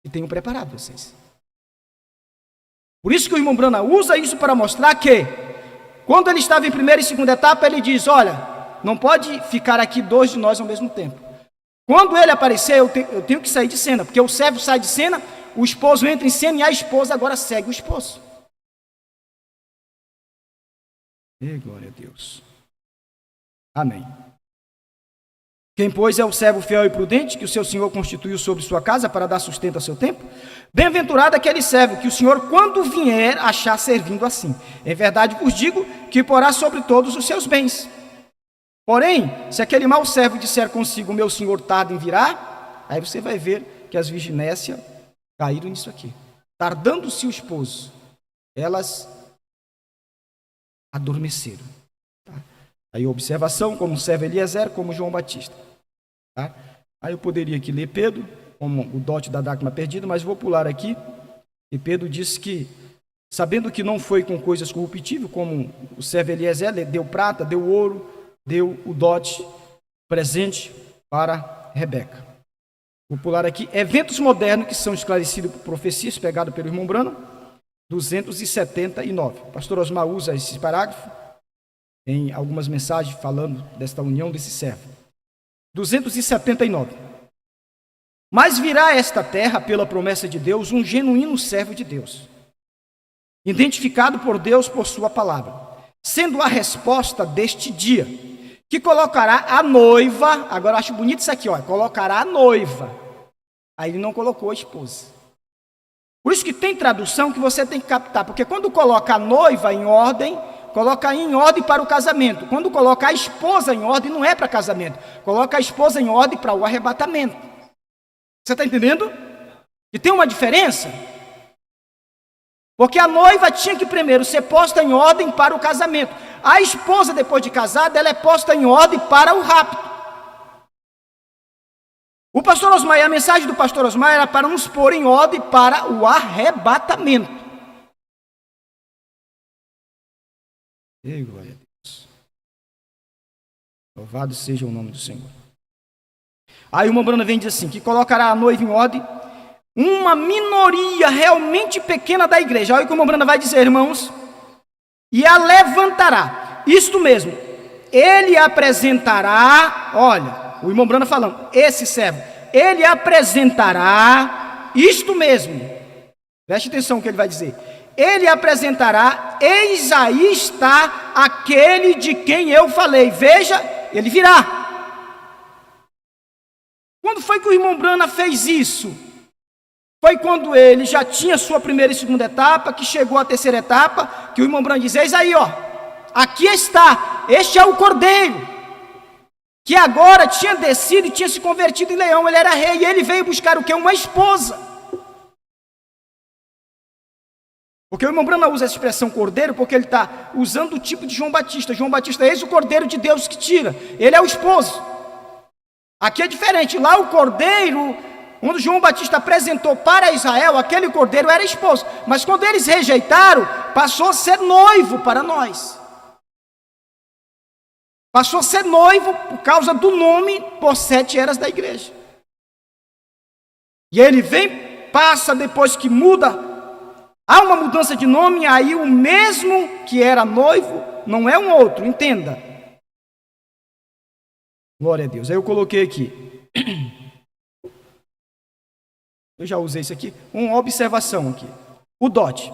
e tenho preparado vocês. Por isso que o irmão Brana usa isso para mostrar que, quando ele estava em primeira e segunda etapa, ele diz, olha, não pode ficar aqui dois de nós ao mesmo tempo. Quando ele aparecer, eu tenho que sair de cena, porque o servo sai de cena, o esposo entra em cena e a esposa agora segue o esposo. E glória a Deus. Amém. Quem, pois, é o servo fiel e prudente, que o seu senhor constituiu sobre sua casa para dar sustento a seu tempo? Bem-aventurado aquele servo que o senhor, quando vier, achar servindo assim. Em verdade vos digo que porá sobre todos os seus bens. Porém, se aquele mau servo disser consigo, meu senhor tarda em virar, aí você vai ver que as virginécias caíram nisso aqui. Tardando-se o esposo, elas adormeceram. Tá? Aí observação, como servo Eliezer, como João Batista. Tá? Aí eu poderia aqui ler Pedro, como o dote da dracma perdida, mas vou pular aqui. E Pedro disse que, sabendo que não foi com coisas corruptíveis, como o servo Eliezer, deu prata, deu ouro, deu o dote presente para Rebeca. Vou pular aqui. Eventos modernos que são esclarecidos por profecias, pegado pelo irmão Brano, 279. O pastor Osmar usa esse parágrafo em algumas mensagens falando desta união desse servo. 279. Mas virá a esta terra, pela promessa de Deus, um genuíno servo de Deus, identificado por Deus por sua palavra, sendo a resposta deste dia, que colocará a noiva, agora eu acho bonito isso aqui, ó, colocará a noiva, aí ele não colocou a esposa. Por isso que tem tradução que você tem que captar, porque quando coloca a noiva em ordem, coloca em ordem para o casamento. Quando coloca a esposa em ordem, não é para casamento, coloca a esposa em ordem para o arrebatamento. Você está entendendo? E tem uma diferença? Porque a noiva tinha que primeiro ser posta em ordem para o casamento. A esposa, depois de casada, ela é posta em ordem para o rapto. O pastor Osmar, a mensagem do pastor Osmar era para nos pôr em ordem para o arrebatamento. Ei, glória a Deus. Louvado seja o nome do Senhor. Aí o irmão Brana vem e diz assim, que colocará a noiva em ordem, uma minoria realmente pequena da igreja. Olha o que o irmão Brana vai dizer, irmãos. E a levantará. Isto mesmo. Ele apresentará, olha, o irmão Brana falando, esse servo, ele apresentará, isto mesmo. Preste atenção no que ele vai dizer. ele apresentará: eis aí está aquele de quem eu falei, veja, ele virá. Quando foi que o irmão Brana fez isso? Foi quando ele já tinha sua primeira e segunda etapa, que chegou à terceira etapa, que o irmão Brana diz: eis aí, ó, aqui está, este é o Cordeiro, que agora tinha descido e tinha se convertido em leão, ele era rei, e ele veio buscar o quê? Uma esposa. Porque o irmão Brana usa essa expressão cordeiro, porque ele está usando o tipo de João Batista. João Batista é esse o cordeiro de Deus que tira, ele é o esposo. Aqui é diferente, lá o cordeiro, quando João Batista apresentou para Israel, aquele cordeiro era esposo, mas quando eles rejeitaram, passou a ser noivo para nós. Passou a ser noivo por causa do nome por 7 eras da igreja. E ele vem, passa depois que muda, há uma mudança de nome, aí o mesmo que era noivo, não é um outro, entenda. Glória a Deus. Aí eu coloquei aqui. Eu já usei isso aqui. Uma observação aqui. O dote.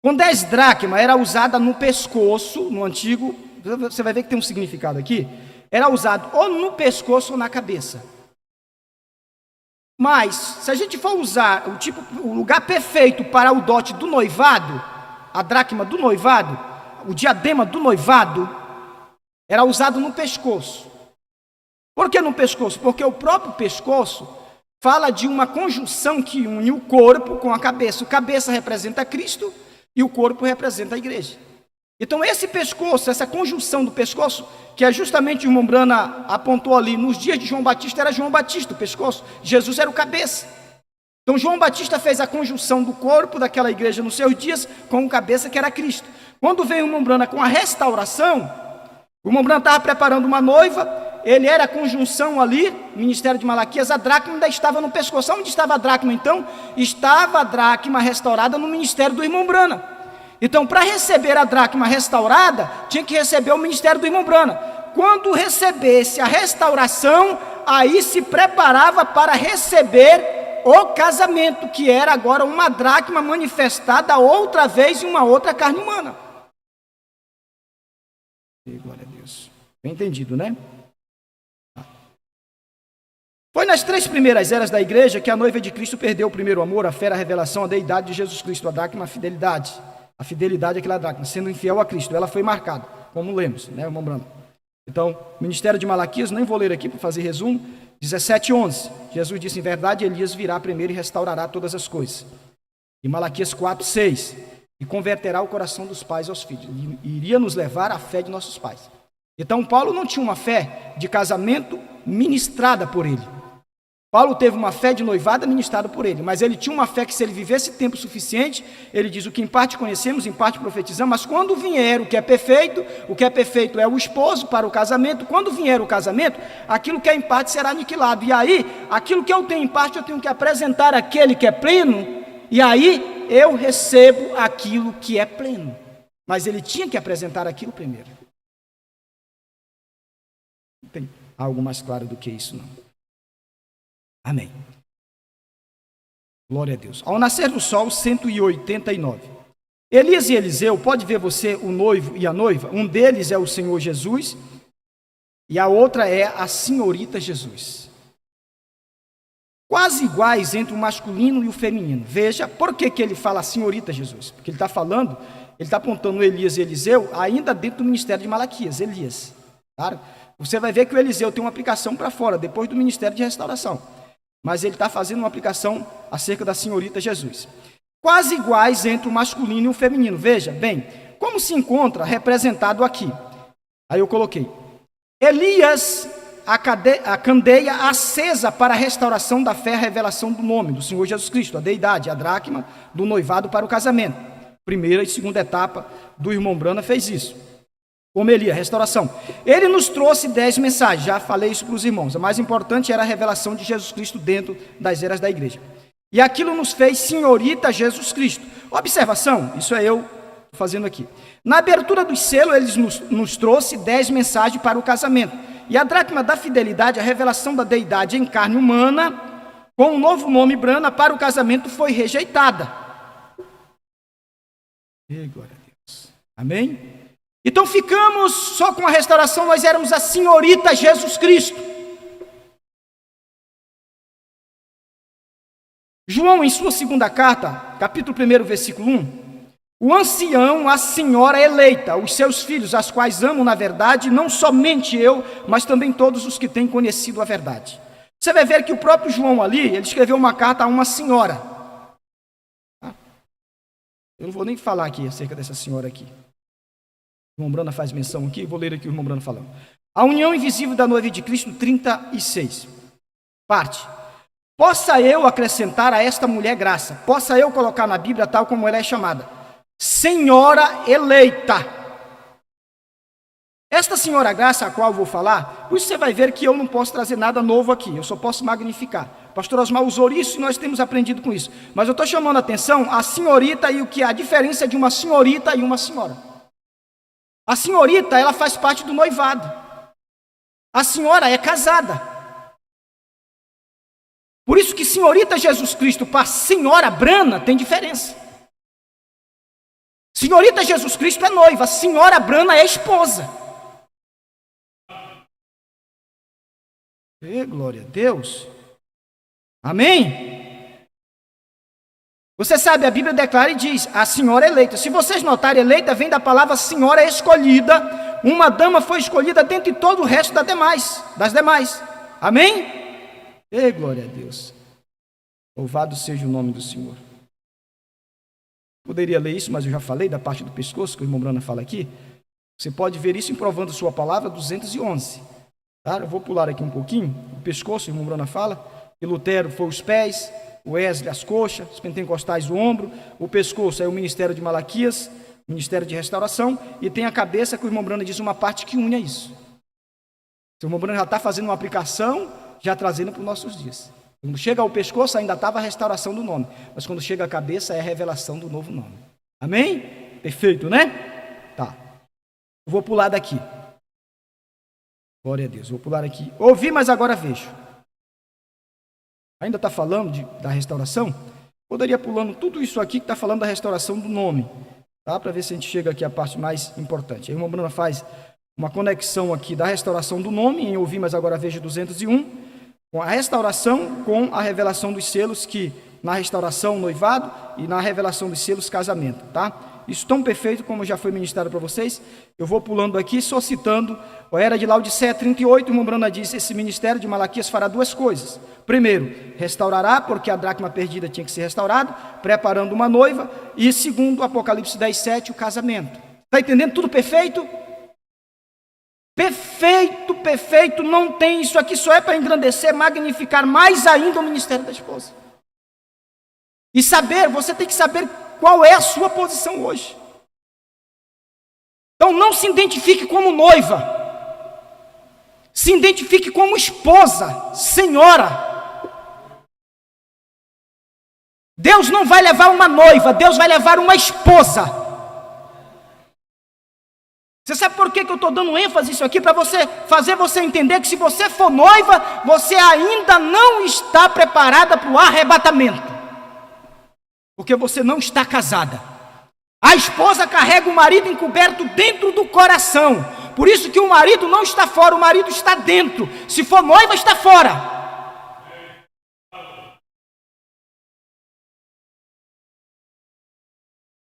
Com 10 dracmas era usada no pescoço, no antigo, você vai ver que tem um significado aqui. Era usado ou no pescoço ou na cabeça. Mas, se a gente for usar o lugar perfeito para o dote do noivado, a dracma do noivado, o diadema do noivado, era usado no pescoço. Por que no pescoço? Porque o próprio pescoço fala de uma conjunção que une o corpo com a cabeça. O cabeça representa Cristo e o corpo representa a igreja. Então esse pescoço, essa conjunção do pescoço, que é justamente o irmão Brana apontou ali, nos dias de João Batista era João Batista o pescoço, Jesus era o cabeça. Então João Batista fez a conjunção do corpo daquela igreja nos seus dias com o cabeça que era Cristo. Quando veio o irmão Brana com a restauração, o irmão Brana estava preparando uma noiva, ele era a conjunção ali, ministério de Malaquias, a dracma ainda estava no pescoço. Onde estava a dracma então? Estava a dracma restaurada no ministério do irmão Brana. Então, para receber a dracma restaurada, tinha que receber o ministério do irmão Brana. Quando recebesse a restauração, aí se preparava para receber o casamento, que era agora uma dracma manifestada outra vez em uma outra carne humana. Glória a Deus. Bem entendido, né? Foi nas 3 primeiras eras da igreja que a noiva de Cristo perdeu o primeiro amor, a fé, a revelação, a deidade de Jesus Cristo, a dracma, a fidelidade. A fidelidade àquela dracma, sendo infiel a Cristo, ela foi marcada, como lemos, né, irmão Brana? Então, ministério de Malaquias, nem vou ler aqui para fazer resumo, 17:11. Jesus disse: em verdade, Elias virá primeiro e restaurará todas as coisas. E Malaquias 4:6. E converterá o coração dos pais aos filhos. E iria nos levar à fé de nossos pais. Então, Paulo não tinha uma fé de casamento ministrada por ele. Paulo teve uma fé de noivado ministrada por ele, mas ele tinha uma fé que, se ele vivesse tempo suficiente, ele diz: o que em parte conhecemos, em parte profetizamos, mas quando vier o que é perfeito é o esposo para o casamento. Quando vier o casamento, aquilo que é em parte será aniquilado. E aí, aquilo que eu tenho em parte, eu tenho que apresentar àquele que é pleno, e aí eu recebo aquilo que é pleno. Mas ele tinha que apresentar aquilo primeiro. Não tem algo mais claro do que isso, não. Amém. Glória a Deus. Ao nascer do sol, 189. Elias e Eliseu, pode ver você o noivo e a noiva? Um deles é o Senhor Jesus e a outra é a senhorita Jesus. Quase iguais entre o masculino e o feminino. Veja, por que ele fala a senhorita Jesus? Porque ele está falando, ele está apontando Elias e Eliseu ainda dentro do ministério de Malaquias, Elias. Claro? Você vai ver que o Eliseu tem uma aplicação para fora, depois do ministério de restauração. Mas ele está fazendo uma aplicação acerca da senhorita Jesus. Quase iguais entre o masculino e o feminino. Veja, bem, como se encontra representado aqui. Aí eu coloquei: Elias, a candeia acesa para a restauração da fé, a revelação do nome do Senhor Jesus Cristo, a deidade, a dracma do noivado para o casamento. Primeira e segunda etapa do irmão Brana fez isso. Como Elias, restauração. Ele nos trouxe 10 mensagens, já falei isso para os irmãos. A mais importante era a revelação de Jesus Cristo dentro das eras da igreja. E aquilo nos fez senhorita Jesus Cristo. Observação, isso é eu fazendo aqui. Na abertura dos selos, ele nos trouxe 10 mensagens para o casamento. E a dracma da fidelidade, a revelação da deidade em carne humana, com o novo nome Brana para o casamento, foi rejeitada. E glória a Deus. Amém? Então ficamos só com a restauração, nós éramos a senhorita Jesus Cristo. João, em sua segunda carta, capítulo 1, versículo 1, o ancião, a senhora eleita, os seus filhos, as quais amo na verdade, não somente eu, mas também todos os que têm conhecido a verdade. Você vai ver que o próprio João ali, ele escreveu uma carta a uma senhora. Eu não vou nem falar aqui acerca dessa senhora aqui. O irmão Brana faz menção aqui, vou ler aqui o irmão Brana falando. A união invisível da noiva de Cristo, 36. Parte. Possa eu acrescentar a esta mulher graça, possa eu colocar na Bíblia tal como ela é chamada, senhora eleita. Esta senhora graça a qual eu vou falar, por isso você vai ver que eu não posso trazer nada novo aqui, eu só posso magnificar. O pastor Osmar usou isso e nós temos aprendido com isso. Mas eu estou chamando a atenção a senhorita e o que é a diferença de uma senhorita e uma senhora. A senhorita, ela faz parte do noivado. A senhora é casada. Por isso que senhorita Jesus Cristo para senhora Brana tem diferença. Senhorita Jesus Cristo é noiva, senhora Brana é esposa. E glória a Deus. Amém? Você sabe, a Bíblia declara e diz, a senhora eleita. Se vocês notarem, eleita vem da palavra senhora escolhida. Uma dama foi escolhida dentre todo o resto das demais. Amém? E glória a Deus. Louvado seja o nome do Senhor. Poderia ler isso, mas eu já falei da parte do pescoço, que o irmão Brana fala aqui. Você pode ver isso em Provando Sua Palavra, 211. Tá? Eu vou pular aqui um pouquinho. O pescoço, o irmão Brana fala. E Lutero foi os pés, o Wesley as coxas, os pentecostais o ombro, o pescoço é o ministério de Malaquias, ministério de restauração, e tem a cabeça, que o irmão Brana diz, uma parte que une a isso. O irmão Brana já está fazendo uma aplicação, já trazendo para os nossos dias. Quando chega ao pescoço, ainda estava a restauração do nome, mas quando chega à cabeça, é a revelação do novo nome. Amém? Perfeito, né? Tá. Eu vou pular daqui. Glória a Deus, vou pular aqui. Ouvi, mas agora vejo. Ainda está falando da restauração? Poderia pulando tudo isso aqui que está falando da restauração do nome, tá? Para ver se a gente chega aqui à parte mais importante. A irmã Bruna faz uma conexão aqui da restauração do nome, em Ouvi, mas agora vejo 201, com a restauração, com a revelação dos selos, que na restauração, noivado, e na revelação dos selos, casamento, tá? Isso tão perfeito como já foi ministrado para vocês. Eu vou pulando aqui, só citando a Era de Laodiceia 38, o irmão Brana diz, esse ministério de Malaquias fará duas coisas. Primeiro, restaurará, porque a dracma perdida tinha que ser restaurada, preparando uma noiva. E segundo, Apocalipse 10:7, o casamento. Está entendendo tudo perfeito? Perfeito, perfeito, não tem isso aqui, só é para engrandecer, magnificar mais ainda o ministério da esposa. E saber, você tem que saber qual é a sua posição hoje. Então não se identifique como noiva, se identifique como esposa, senhora. Deus não vai levar uma noiva, Deus vai levar uma esposa. Você sabe por que eu estou dando ênfase nisso aqui? Para fazer você entender que se você for noiva, você ainda não está preparada para o arrebatamento. Porque você não está casada. A esposa carrega o marido encoberto dentro do coração. Por isso que o marido não está fora, o marido está dentro. Se for noiva, está fora.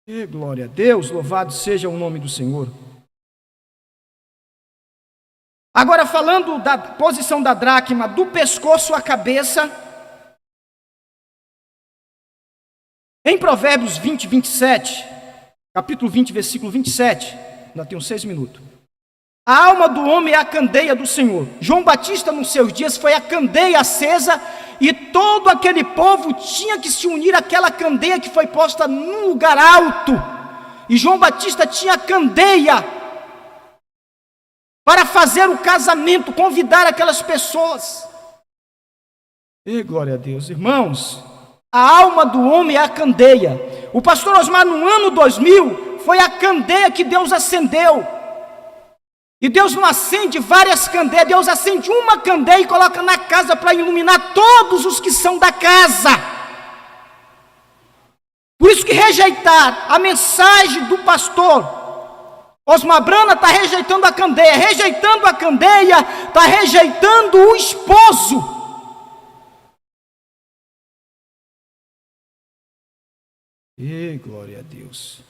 E glória a Deus, louvado seja o nome do Senhor. Agora falando da posição da dracma do pescoço à cabeça, em Provérbios 20, 27, capítulo 20, versículo 27, ainda tenho 6 minutos. A alma do homem é a candeia do Senhor. João Batista, nos seus dias, foi a candeia acesa, e todo aquele povo tinha que se unir àquela candeia que foi posta num lugar alto. E João Batista tinha a candeia para fazer o casamento, convidar aquelas pessoas. E glória a Deus, irmãos. A alma do homem é a candeia. O pastor Osmar, no ano 2000, foi a candeia que Deus acendeu. E Deus não acende várias candeias, Deus acende uma candeia e coloca na casa para iluminar todos os que são da casa. Por isso que rejeitar a mensagem do pastor Osmar Brana está rejeitando a candeia. Rejeitando a candeia, está rejeitando o esposo. E glória a Deus.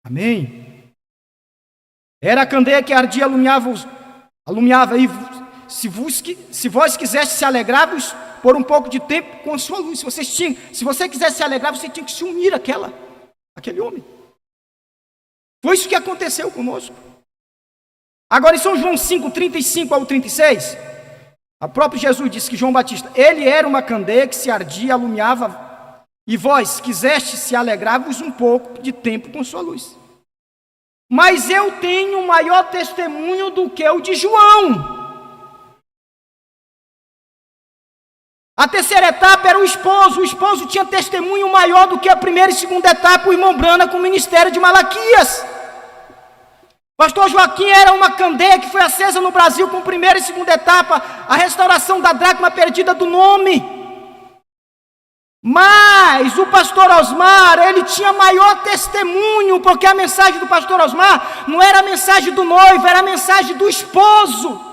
Amém? Era a candeia que ardia, alumiava e se vós quisesse se alegrar-vos por um pouco de tempo com a sua luz. Se você quisesse se alegrar, você tinha que se unir àquele homem. Foi isso que aconteceu conosco. Agora em São João 5, 35 ao 36, o próprio Jesus disse que João Batista, ele era uma candeia que se ardia, alumiava, e vós quiseste se alegrar-vos um pouco de tempo com sua luz. Mas eu tenho maior testemunho do que o de João. A terceira etapa era o esposo tinha testemunho maior do que a primeira e segunda etapa, o irmão Brana com o ministério de Malaquias. Pastor Joaquim era uma candeia que foi acesa no Brasil com a primeira e segunda etapa, a restauração da dracma perdida do nome. Mas o pastor Osmar, ele tinha maior testemunho, porque a mensagem do pastor Osmar não era a mensagem do noivo, era a mensagem do esposo.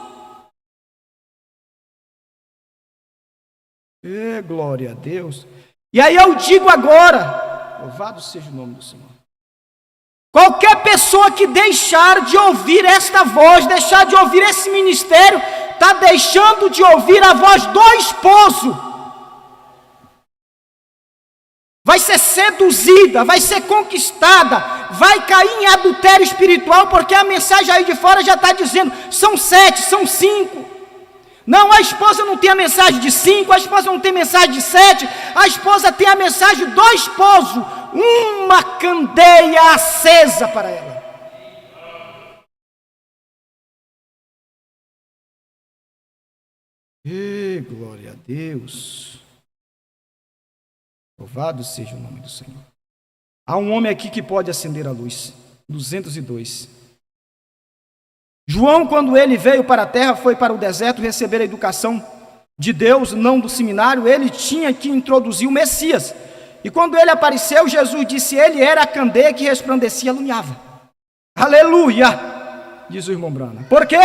Glória a Deus. E aí eu digo agora, louvado seja o nome do Senhor. Qualquer pessoa que deixar de ouvir esta voz, deixar de ouvir esse ministério, está deixando de ouvir a voz do esposo. Vai ser seduzida, vai ser conquistada, vai cair em adultério espiritual, porque a mensagem aí de fora já está dizendo, são 7, são 5. Não, a esposa não tem a mensagem de 5, a esposa não tem mensagem de 7, a esposa tem a mensagem do esposo, uma candeia acesa para ela. Glória a Deus. Louvado seja o nome do Senhor. Há um homem aqui que pode acender a luz. 202. João, quando ele veio para a terra, foi para o deserto receber a educação de Deus, não do seminário. Ele tinha que introduzir o Messias. E quando ele apareceu, Jesus disse, ele era a candeia que resplandecia e alumiava. Aleluia! Diz o irmão Brana. Por quê?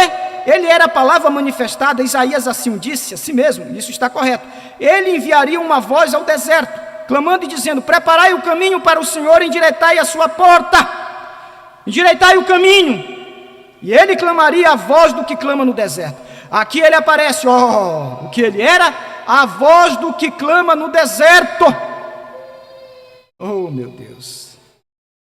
Ele era a palavra manifestada, Isaías assim o disse, assim mesmo, isso está correto. Ele enviaria uma voz ao deserto, clamando e dizendo, preparai o caminho para o Senhor, endireitai a sua porta. Endireitai o caminho. E ele clamaria a voz do que clama no deserto. Aqui ele aparece, o que ele era? A voz do que clama no deserto. Oh, meu Deus.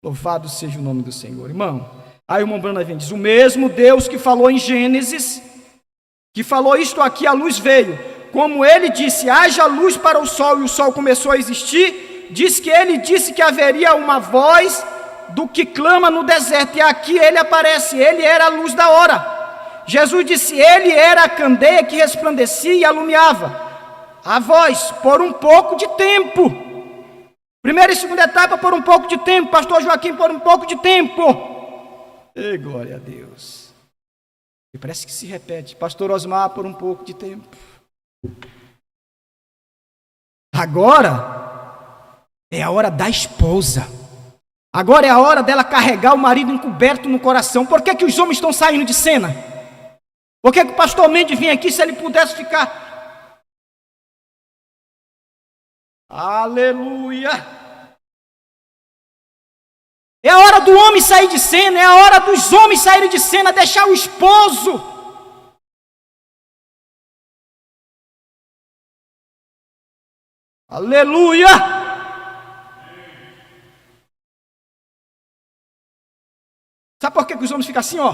Louvado seja o nome do Senhor. Irmão, aí o irmão Brana vem e diz, o mesmo Deus que falou em Gênesis, que falou isto aqui, a luz veio. Como ele disse, haja luz para o sol, e o sol começou a existir, diz que ele disse que haveria uma voz do que clama no deserto, e aqui ele aparece, ele era a luz da hora. Jesus disse, ele era a candeia que resplandecia e alumiava a voz por um pouco de tempo. Primeira e segunda etapa por um pouco de tempo, pastor Joaquim por um pouco de tempo. E glória a Deus. E parece que se repete, pastor Osmar por um pouco de tempo. Agora é a hora da esposa. Agora é a hora dela carregar o marido encoberto no coração. Por que os homens estão saindo de cena? Por que o pastor Mendes vinha aqui se ele pudesse ficar? Aleluia! É a hora do homem sair de cena, é a hora dos homens saírem de cena, deixar o esposo. Aleluia! Sabe por que os homens ficam assim, ó?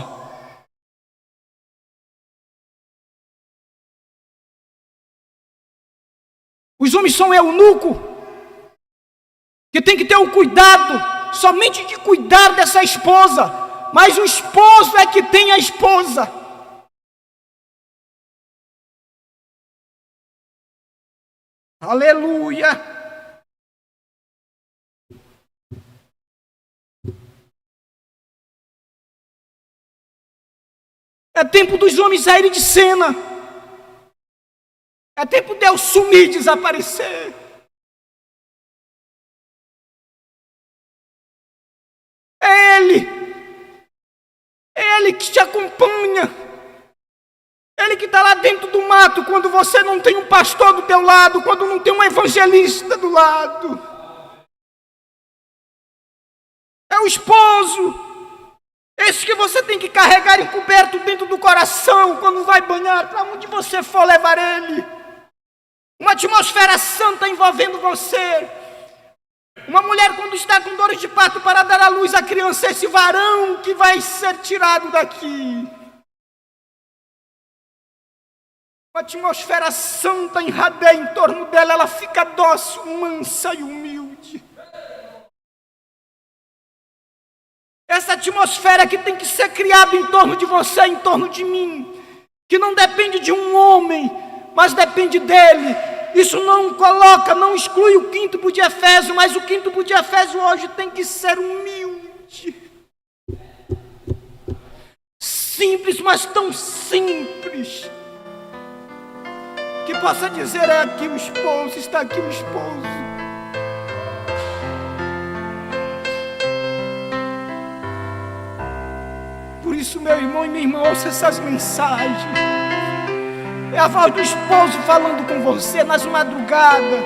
Os homens são eunuco, que tem que ter o cuidado, somente de cuidar dessa esposa, mas o esposo é que tem a esposa. Aleluia! É tempo dos homens saírem de cena. É tempo de Deus sumir, desaparecer. Ele que te acompanha, Ele que está lá dentro do mato quando você não tem um pastor do teu lado, quando não tem um evangelista do lado. É o esposo, esse que você tem que carregar encoberto dentro do coração quando vai banhar, para onde você for levar ele. Uma atmosfera santa envolvendo você. Uma mulher quando está com dores de parto para dar à luz à criança, esse varão que vai ser tirado daqui. Uma atmosfera santa irradia em torno dela, ela fica dócil, mansa e humilde. Essa atmosfera que tem que ser criada em torno de você, em torno de mim, que não depende de um homem, mas depende dele. Isso não coloca, não exclui o quintuple de Efésio, mas o quintuple de Efésio hoje tem que ser humilde. Simples, mas tão simples, que possa dizer: é aqui o esposo, está aqui o esposo. Por isso, meu irmão e minha irmã, ouça essas mensagens. É a voz do esposo falando com você nas madrugadas.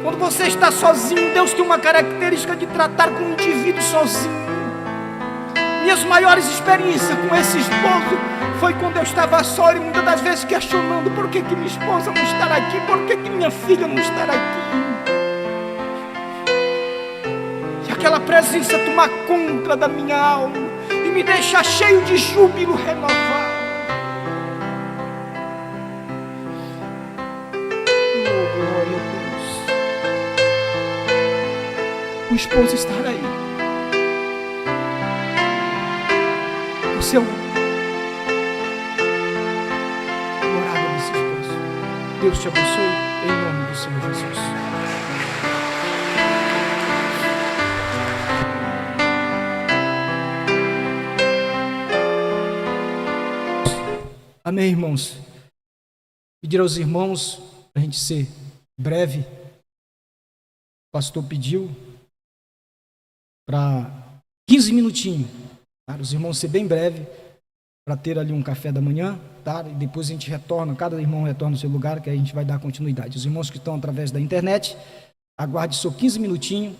Quando você está sozinho, Deus tem uma característica de tratar com o indivíduo sozinho. Minhas maiores experiências com esse esposo foi quando eu estava só e muitas das vezes questionando: por que minha esposa não está aqui? Por que minha filha não está aqui? E aquela presença tomar conta da minha alma e me deixar cheio de júbilo renovado. Oh, glória a Deus. O esposo estará aí. O seu morada desse esposo. Deus te abençoe em nome do Senhor Jesus. Amém, irmãos? Pedir aos irmãos para a gente ser breve. O pastor pediu para 15 minutinhos, para os irmãos ser bem breve, para ter ali um café da manhã, tá? E depois a gente retorna, cada irmão retorna ao seu lugar, que aí a gente vai dar continuidade. Os irmãos que estão através da internet, aguarde só 15 minutinhos,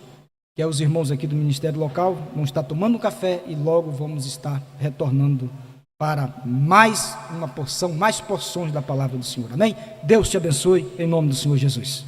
que é os irmãos aqui do Ministério Local vão estar tomando um café e logo vamos estar retornando para mais uma porção, mais porções da palavra do Senhor. Amém? Deus te abençoe em nome do Senhor Jesus.